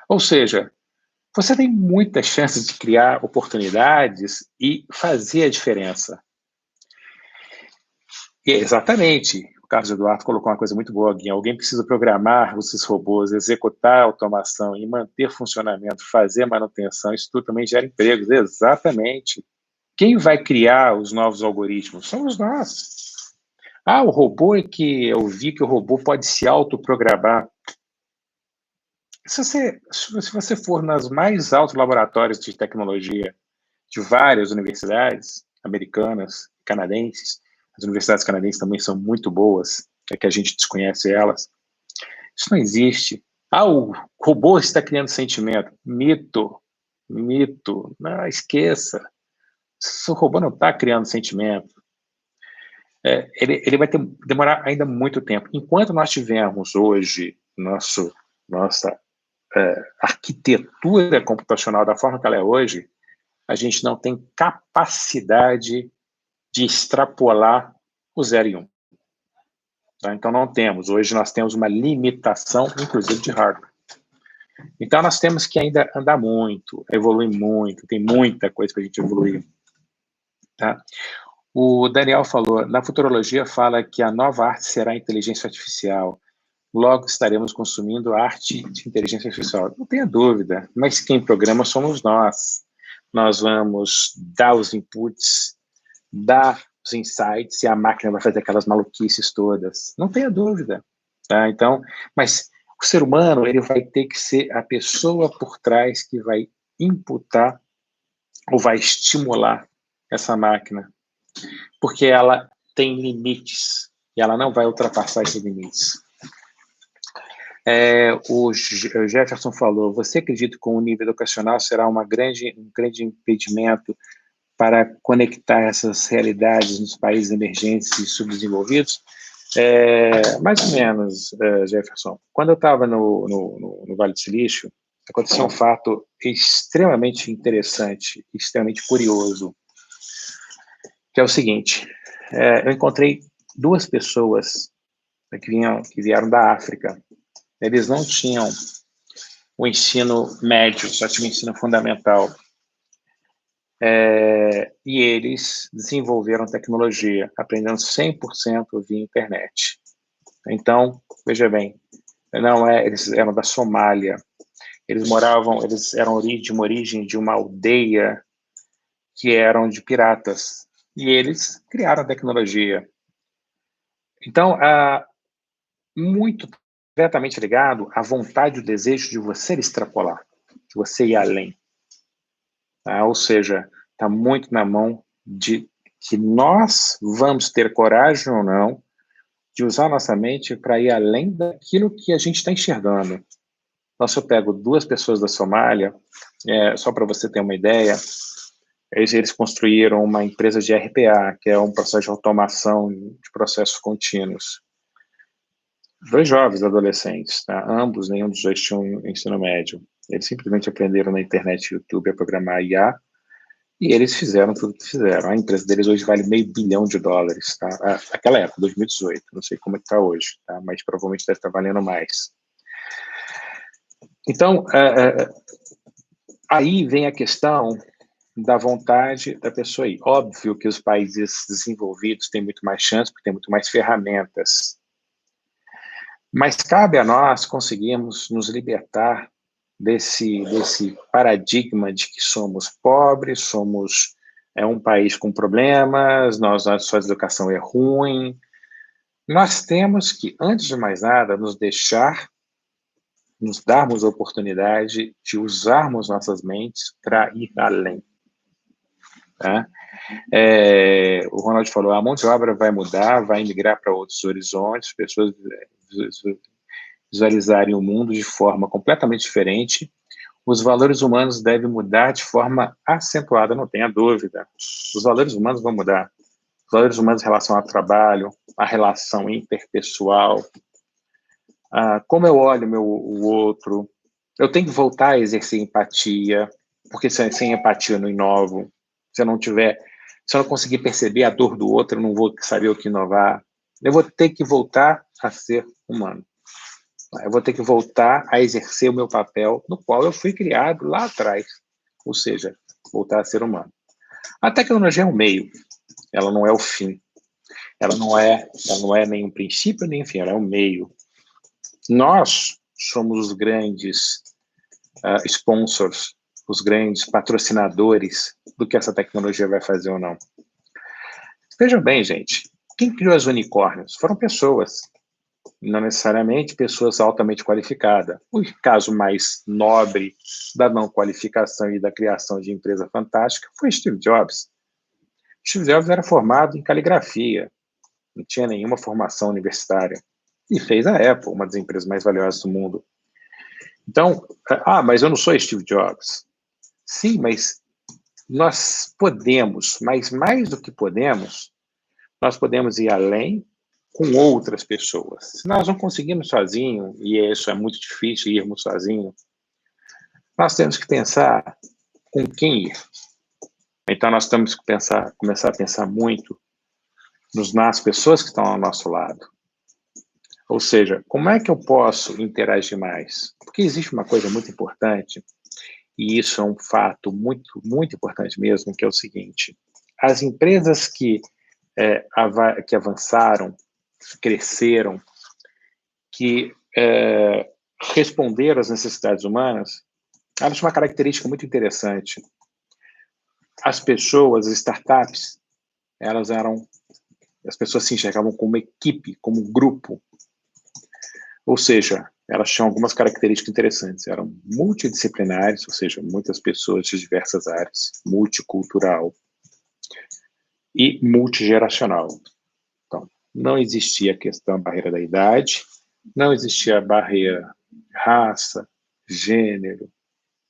Ou seja, você tem muitas chances de criar oportunidades e fazer a diferença. E exatamente, o Carlos Eduardo colocou uma coisa muito boa aqui. Alguém precisa programar esses robôs, executar a automação e manter funcionamento, fazer manutenção, isso tudo também gera empregos. Exatamente. Quem vai criar os novos algoritmos? Somos nós. O robô é que eu vi que o robô pode se autoprogramar. Se você for nos mais altos laboratórios de tecnologia de várias universidades americanas, canadenses, as universidades canadenses também são muito boas, é que a gente desconhece elas. Isso não existe. O robô está criando sentimento. Mito. Não, esqueça. O robô não está criando sentimento. Ele vai demorar ainda muito tempo. Enquanto nós tivermos hoje nossa arquitetura computacional da forma que ela é hoje, a gente não tem capacidade de extrapolar o 0 e 1. Tá? Então, não temos. Hoje, nós temos uma limitação, inclusive, de hardware. Então, nós temos que ainda andar muito, evoluir muito, tem muita coisa para a gente evoluir. Tá? O Daniel falou, na futurologia fala que a nova arte será a inteligência artificial. Logo estaremos consumindo arte de inteligência artificial. Não tenha dúvida, mas quem programa somos nós. Nós vamos dar os inputs, dar os insights, e a máquina vai fazer aquelas maluquices todas. Não tenha dúvida. Tá? Então, mas o ser humano, ele vai ter que ser a pessoa por trás que vai imputar ou vai estimular essa máquina, porque ela tem limites, e ela não vai ultrapassar esses limites. O Jefferson falou, você acredita que o nível educacional será um grande impedimento para conectar essas realidades nos países emergentes e subdesenvolvidos? Mais ou menos, Jefferson. Quando eu estava no Vale do Silício, aconteceu um fato extremamente interessante, extremamente curioso, que é o seguinte, eu encontrei duas pessoas que vieram da África. Eles não tinham o ensino médio, só tinham o ensino fundamental. E eles desenvolveram tecnologia, aprendendo 100% via internet. Então, veja bem, eles eram da Somália, eles eram de uma origem de uma aldeia que eram de piratas, e eles criaram a tecnologia. Então, muito diretamente ligado à vontade e o desejo de você extrapolar, de você ir além. Tá? Ou seja, está muito na mão de que nós vamos ter coragem ou não de usar nossa mente para ir além daquilo que a gente está enxergando. Então, se eu pego duas pessoas da Somália, só para você ter uma ideia, eles construíram uma empresa de RPA, que é um processo de automação de processos contínuos. Dois jovens adolescentes, tá? Ambos, nenhum dos dois tinham ensino médio. Eles simplesmente aprenderam na internet e YouTube a programar IA, e eles fizeram tudo que fizeram. A empresa deles hoje vale $500 milhão, tá? Naquela época, 2018, não sei como é que está hoje, tá? Mas provavelmente deve estar valendo mais. Então, aí vem a questão da vontade da pessoa aí. Óbvio que os países desenvolvidos têm muito mais chance, porque têm muito mais ferramentas. Mas cabe a nós conseguirmos nos libertar desse paradigma de que somos pobres, somos um país com problemas, nossa educação é ruim. Nós temos que, antes de mais nada, nos darmos a oportunidade de usarmos nossas mentes para ir além. Tá? O Ronald falou, a mão de obra vai mudar, vai migrar para outros horizontes, pessoas visualizarem o mundo de forma completamente diferente, os valores humanos devem mudar de forma acentuada, não tenha dúvida. Os valores humanos vão mudar. Os valores humanos em relação ao trabalho, a relação interpessoal, como eu olho o outro. Eu tenho que voltar a exercer empatia, porque sem empatia eu não inovo. Se eu não conseguir perceber a dor do outro, eu não vou saber o que inovar. Eu vou ter que voltar a ser humano. Eu vou ter que voltar a exercer o meu papel no qual eu fui criado lá atrás. Ou seja, voltar a ser humano. A tecnologia é um meio, ela não é o fim. Ela não é nem um princípio, nem um fim, ela é um meio. Nós somos os grandes sponsors, os grandes patrocinadores do que essa tecnologia vai fazer ou não. Vejam bem, gente, quem criou os unicórnios foram pessoas, não necessariamente pessoas altamente qualificadas. O caso mais nobre da não qualificação e da criação de empresa fantástica foi Steve Jobs. Steve Jobs era formado em caligrafia, não tinha nenhuma formação universitária, e fez a Apple, uma das empresas mais valiosas do mundo. Então, mas eu não sou Steve Jobs. Sim, mas nós podemos, mas mais do que podemos, nós podemos ir além com outras pessoas. Se nós não conseguimos sozinho, e isso é muito difícil, irmos sozinhos, nós temos que pensar com quem ir. Então, nós temos que começar a pensar muito nas pessoas que estão ao nosso lado. Ou seja, como é que eu posso interagir mais? Porque existe uma coisa muito importante, e isso é um fato muito, muito importante mesmo, que é o seguinte: as empresas que avançaram, cresceram, que responderam às necessidades humanas, elas tinham uma característica muito interessante. As pessoas, as startups, as pessoas se enxergavam como equipe, como grupo. Ou seja, elas tinham algumas características interessantes. Eram multidisciplinares, ou seja, muitas pessoas de diversas áreas, multicultural e multigeracional. Então, não existia a questão da barreira da idade, não existia a barreira raça, gênero,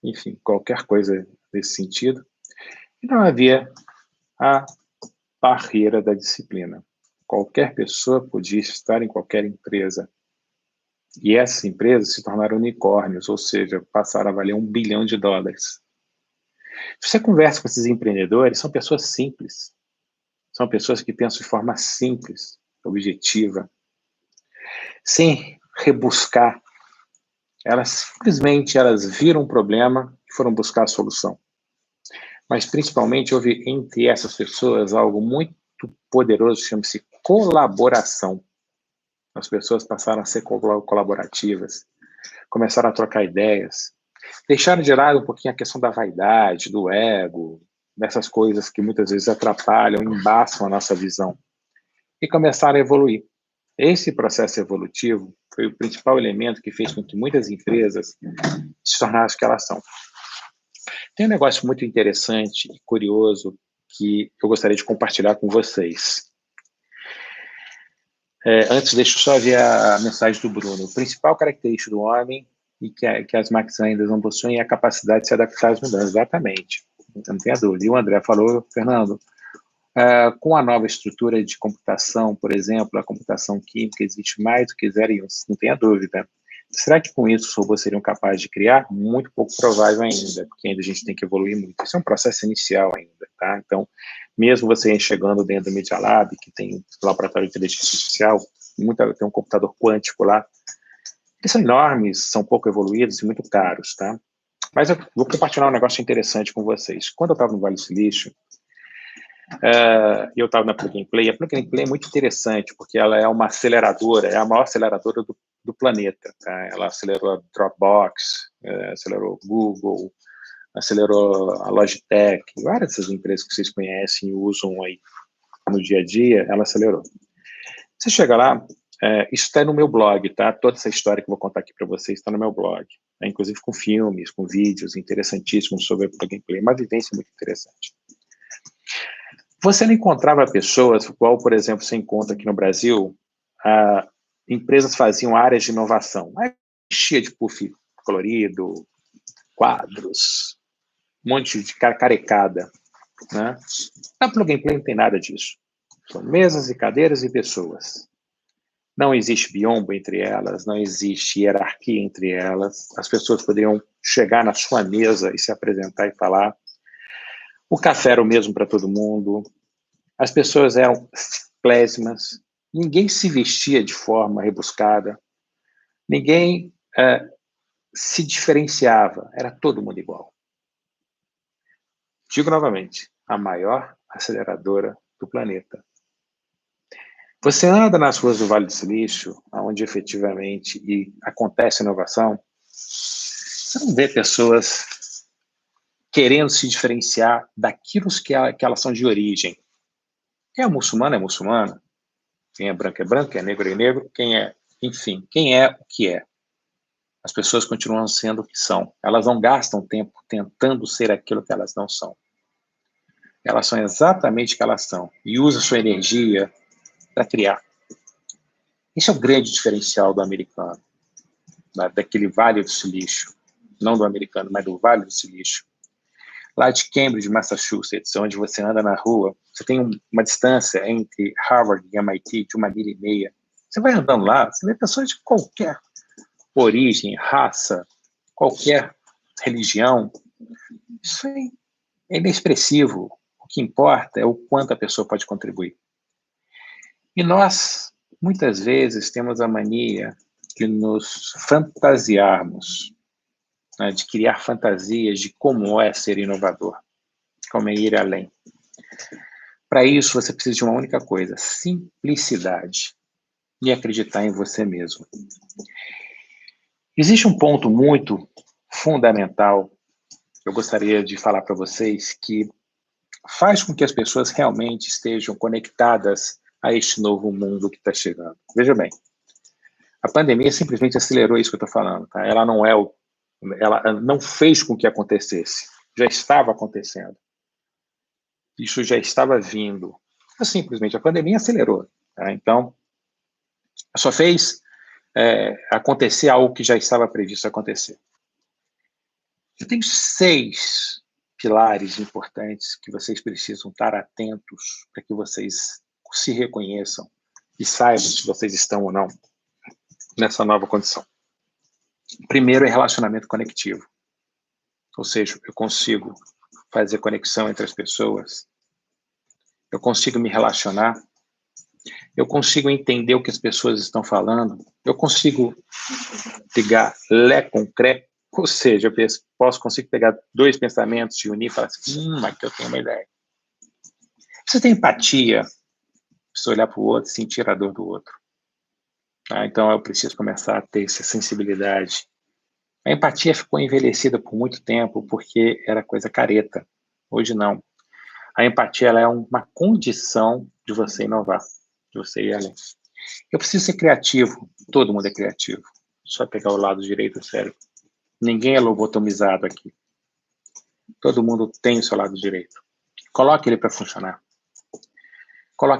enfim, qualquer coisa desse sentido. E não havia a barreira da disciplina. Qualquer pessoa podia estar em qualquer empresa. E essas empresas se tornaram unicórnios, ou seja, passaram a valer $1 bilhão. Se você conversa com esses empreendedores, são pessoas simples. São pessoas que pensam de forma simples, objetiva, sem rebuscar. Elas viram um problema e foram buscar a solução. Mas, principalmente, houve entre essas pessoas algo muito poderoso, chama-se colaboração. As pessoas passaram a ser colaborativas, começaram a trocar ideias, deixaram de lado um pouquinho a questão da vaidade, do ego, dessas coisas que muitas vezes atrapalham, embaçam a nossa visão, e começaram a evoluir. Esse processo evolutivo foi o principal elemento que fez com que muitas empresas se tornassem o que elas são. Tem um negócio muito interessante e curioso que eu gostaria de compartilhar com vocês. Antes, deixa eu só ver a mensagem do Bruno. O principal característica do homem e que as máquinas ainda não possuem é a capacidade de se adaptar às mudanças. Exatamente, não tenha dúvida. E o André falou, Fernando, com a nova estrutura de computação, por exemplo, a computação química existe mais do que 0 e 1, não tenha dúvida. Será que com isso os robôs seriam capazes de criar? Muito pouco provável ainda, porque ainda a gente tem que evoluir muito. Isso é um processo inicial ainda, tá? Então, mesmo você chegando dentro do Media Lab, que tem um laboratório de inteligência artificial, tem um computador quântico lá, eles são enormes, são pouco evoluídos e muito caros, tá? Mas eu vou compartilhar um negócio interessante com vocês. Quando eu estava no Vale do Silício, eu estava na Plug and Play. A Plug and Play é muito interessante, porque ela é uma aceleradora, é a maior aceleradora do planeta. Tá? Ela acelerou a Dropbox, acelerou o Google, acelerou a Logitech, várias dessas empresas que vocês conhecem e usam aí no dia a dia, ela acelerou. Você chega lá, isso está no meu blog, tá? Toda essa história que eu vou contar aqui para vocês está no meu blog, inclusive com filmes, com vídeos interessantíssimos sobre a Plug and Play, uma vivência muito interessante. Você não encontrava pessoas, igual, por exemplo, você encontra aqui no Brasil, empresas faziam áreas de inovação, cheia de puff colorido, quadros, um monte de carecada, né? Na Plug and Play não tem nada disso. São mesas e cadeiras e pessoas. Não existe biombo entre elas, não existe hierarquia entre elas. As pessoas poderiam chegar na sua mesa e se apresentar e falar. O café era o mesmo para todo mundo. As pessoas eram simplésimas. Ninguém se vestia de forma rebuscada. Ninguém se diferenciava. Era todo mundo igual. Digo novamente, a maior aceleradora do planeta. Você anda nas ruas do Vale do Silício, onde efetivamente acontece inovação, você não vê pessoas querendo se diferenciar daquilo que elas são de origem. Quem é muçulmano é muçulmano, quem é branco, quem é negro, enfim, quem é o que é. As pessoas continuam sendo o que são. Elas não gastam tempo tentando ser aquilo que elas não são. Elas são exatamente o que elas são e usam sua energia para criar. Esse é o grande diferencial do americano, daquele Vale do Silício, não do americano, mas do Vale do Silício. Lá de Cambridge, Massachusetts, onde você anda na rua, você tem uma distância entre Harvard e MIT de 1,5 milha. Você vai andando lá, você vê pessoas de qualquer origem, raça, qualquer religião, isso é inexpressivo. O que importa é o quanto a pessoa pode contribuir. E nós, muitas vezes, temos a mania de nos fantasiarmos, né, de criar fantasias de como é ser inovador, como é ir além. Para isso, você precisa de uma única coisa: simplicidade e acreditar em você mesmo. Existe um ponto muito fundamental que eu gostaria de falar para vocês, que faz com que as pessoas realmente estejam conectadas a este novo mundo que está chegando. Veja bem, a pandemia simplesmente acelerou isso que eu estou falando. Tá? Ela não fez com que acontecesse, já estava acontecendo. Isso já estava vindo. Simplesmente a pandemia acelerou. Tá? Então, só fez acontecer algo que já estava previsto acontecer. Eu tenho 6 pilares importantes que vocês precisam estar atentos para que vocês se reconheçam e saibam se vocês estão ou não nessa nova condição. Primeiro é relacionamento conectivo. Ou seja, eu consigo fazer conexão entre as pessoas, eu consigo me relacionar, eu consigo entender o que as pessoas estão falando, eu consigo pegar lé com cré, ou seja, eu consigo pegar 2 pensamentos e unir e falar assim, aqui eu tenho uma ideia. Você tem empatia, precisa olhar para o outro e sentir a dor do outro. Tá? Então eu preciso começar a ter essa sensibilidade. A empatia ficou envelhecida por muito tempo porque era coisa careta. Hoje não. A empatia ela é uma condição de você inovar, de você ir além. Eu preciso ser criativo. Todo mundo é criativo. Só pegar o lado direito do cérebro. Ninguém é lobotomizado aqui. Todo mundo tem o seu lado direito. Coloque ele para funcionar.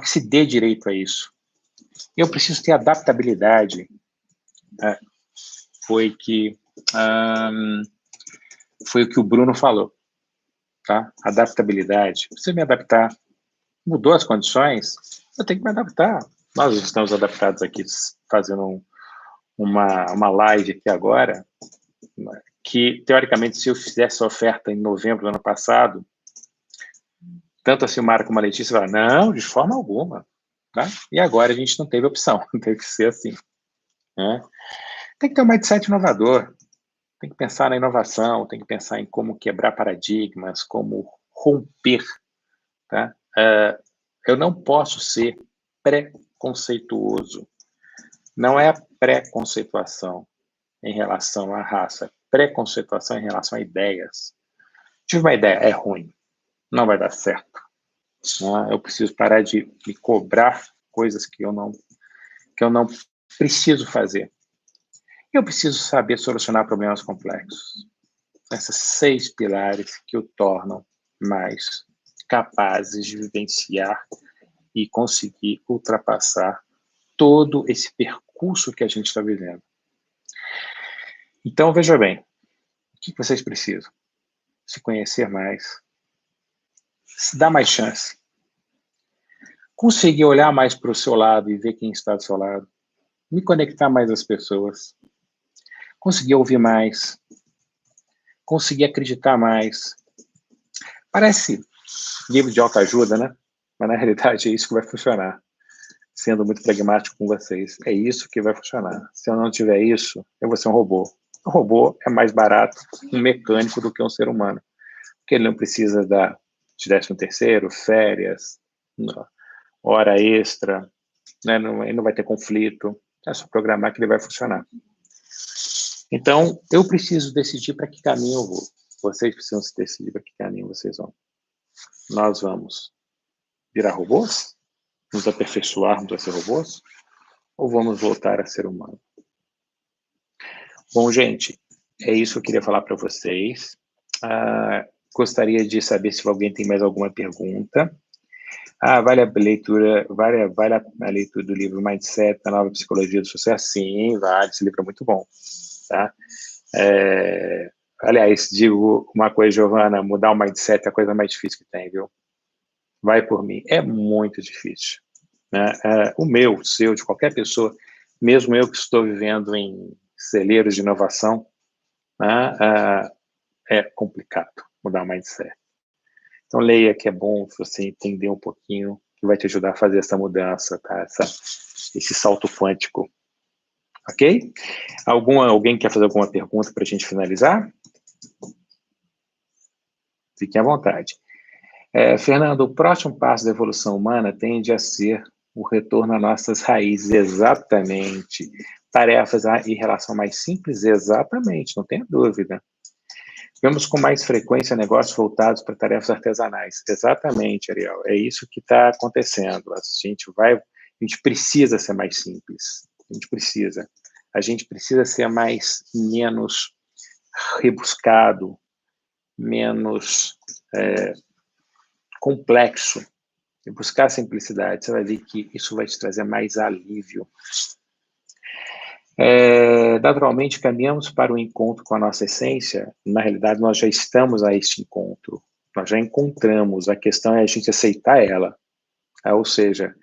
Se dê direito a isso. Eu preciso ter adaptabilidade. Foi o que o Bruno falou. Tá? Adaptabilidade. Preciso me adaptar. Mudou as condições, eu tenho que me adaptar. Nós estamos adaptados aqui, fazendo uma live aqui agora, que, teoricamente, se eu fizesse a oferta em novembro do ano passado, tanto a Silmara como a Letícia falaram, não, de forma alguma. Tá? E agora a gente não teve opção, teve que ser assim. Né? Tem que ter um mindset inovador, tem que pensar na inovação, tem que pensar em como quebrar paradigmas, como romper. Tá? Eu não posso ser preconceituoso. Não é a preconceituação em relação à raça, preconceituação em relação a ideias. Tive uma ideia, é ruim, não vai dar certo. Eu preciso parar de me cobrar coisas que eu não preciso fazer. Eu preciso saber solucionar problemas complexos. Esses 6 pilares que o tornam mais capazes de vivenciar e conseguir ultrapassar todo esse percurso que a gente está vivendo. Então, veja bem, o que vocês precisam? Se conhecer mais, se dar mais chance, conseguir olhar mais para o seu lado e ver quem está do seu lado, me conectar mais às pessoas, conseguir ouvir mais, conseguir acreditar mais. Parece livro de autoajuda, né? Mas na realidade é isso que vai funcionar. Sendo muito pragmático com vocês, é isso que vai funcionar. Se eu não tiver isso, eu vou ser um robô. O robô é mais barato, um mecânico, do que um ser humano. Porque ele não precisa de 13º, férias, hora extra, né? Ele não vai ter conflito. É só programar que ele vai funcionar. Então, eu preciso decidir para que caminho eu vou. Vocês precisam se decidir para que caminho vocês vão. Nós vamos virar robôs? Nos aperfeiçoarmos a ser robôs? Ou vamos voltar a ser humano? Bom, gente, é isso que eu queria falar para vocês. Gostaria de saber se alguém tem mais alguma pergunta. Vale a leitura do livro Mindset, a Nova Psicologia do Sucesso? Sim, vale, esse livro é muito bom. Tá? Aliás, digo uma coisa, Giovana, mudar o mindset é a coisa mais difícil que tem, viu? Vai por mim, é muito difícil. Né? O meu, o seu, de qualquer pessoa, mesmo eu que estou vivendo em celeiros de inovação, né? é complicado mudar o mindset. Então, leia, que é bom você entender um pouquinho, que vai te ajudar a fazer essa mudança, tá? Esse salto quântico. Ok? Alguém quer fazer alguma pergunta para a gente finalizar? Fiquem à vontade. Fernando, o próximo passo da evolução humana tende a ser o retorno às nossas raízes, exatamente. Tarefas em relação mais simples, exatamente, não tenha dúvida. Vemos com mais frequência negócios voltados para tarefas artesanais. Exatamente, Ariel, é isso que está acontecendo. A gente precisa ser mais simples. A gente precisa ser menos rebuscado, menos complexo. E buscar a simplicidade, você vai ver que isso vai te trazer mais alívio. Naturalmente, caminhamos para o encontro com a nossa essência. Na realidade, nós já estamos a este encontro. Nós já encontramos. A questão é a gente aceitar ela. Ou seja,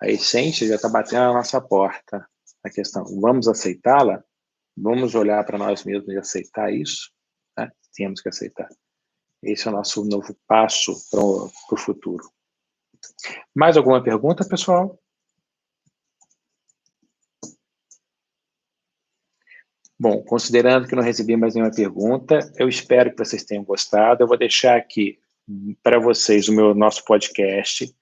a essência já está batendo na nossa porta. A questão, vamos aceitá-la? Vamos olhar para nós mesmos e aceitar isso? Né? Temos que aceitar. Esse é o nosso novo passo para o futuro. Mais alguma pergunta, pessoal? Bom, considerando que não recebi mais nenhuma pergunta, eu espero que vocês tenham gostado. Eu vou deixar aqui para vocês o nosso podcast.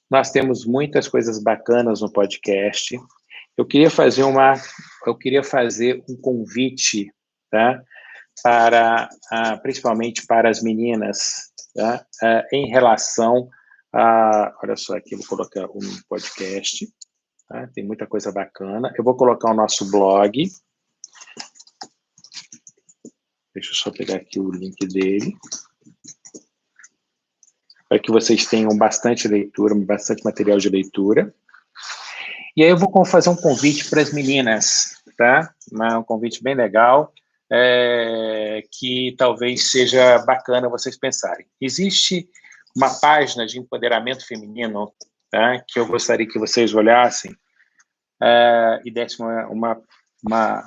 Nós temos muitas coisas bacanas no podcast. Eu queria fazer um convite, tá? Principalmente para as meninas, tá? Em relação a... Olha só, aqui eu vou colocar um podcast, tá? Tem muita coisa bacana. Eu vou colocar o nosso blog. Deixa eu só pegar aqui o link dele. Para que vocês tenham bastante leitura, bastante material de leitura. E aí eu vou fazer um convite para as meninas, tá? Um convite bem legal, que talvez seja bacana vocês pensarem. Existe uma página de empoderamento feminino, tá? Que eu gostaria que vocês olhassem e dessem uma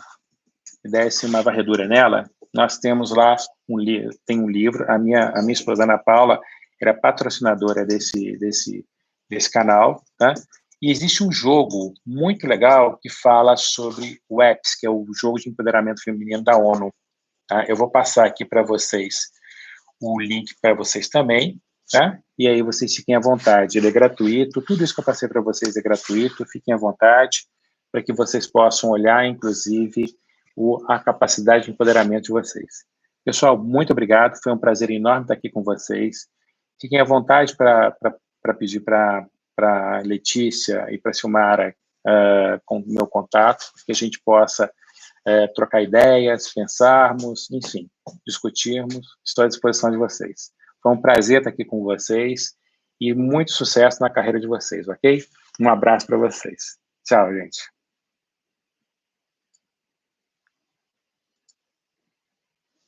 varredura nela. Nós temos lá um livro. A minha esposa, Ana Paula, era patrocinadora desse canal, tá? E existe um jogo muito legal que fala sobre o EPS, que é o Jogo de Empoderamento Feminino da ONU. Tá? Eu vou passar aqui para vocês o link para vocês também, tá? E aí vocês fiquem à vontade. Ele é gratuito, tudo isso que eu passei para vocês é gratuito, fiquem à vontade para que vocês possam olhar, inclusive, a capacidade de empoderamento de vocês. Pessoal, muito obrigado, foi um prazer enorme estar aqui com vocês. Fiquem à vontade para pedir para Letícia e para Silmara com o meu contato, que a gente possa trocar ideias, pensarmos, enfim, discutirmos. Estou à disposição de vocês. Foi um prazer estar aqui com vocês e muito sucesso na carreira de vocês, ok? Um abraço para vocês. Tchau, gente.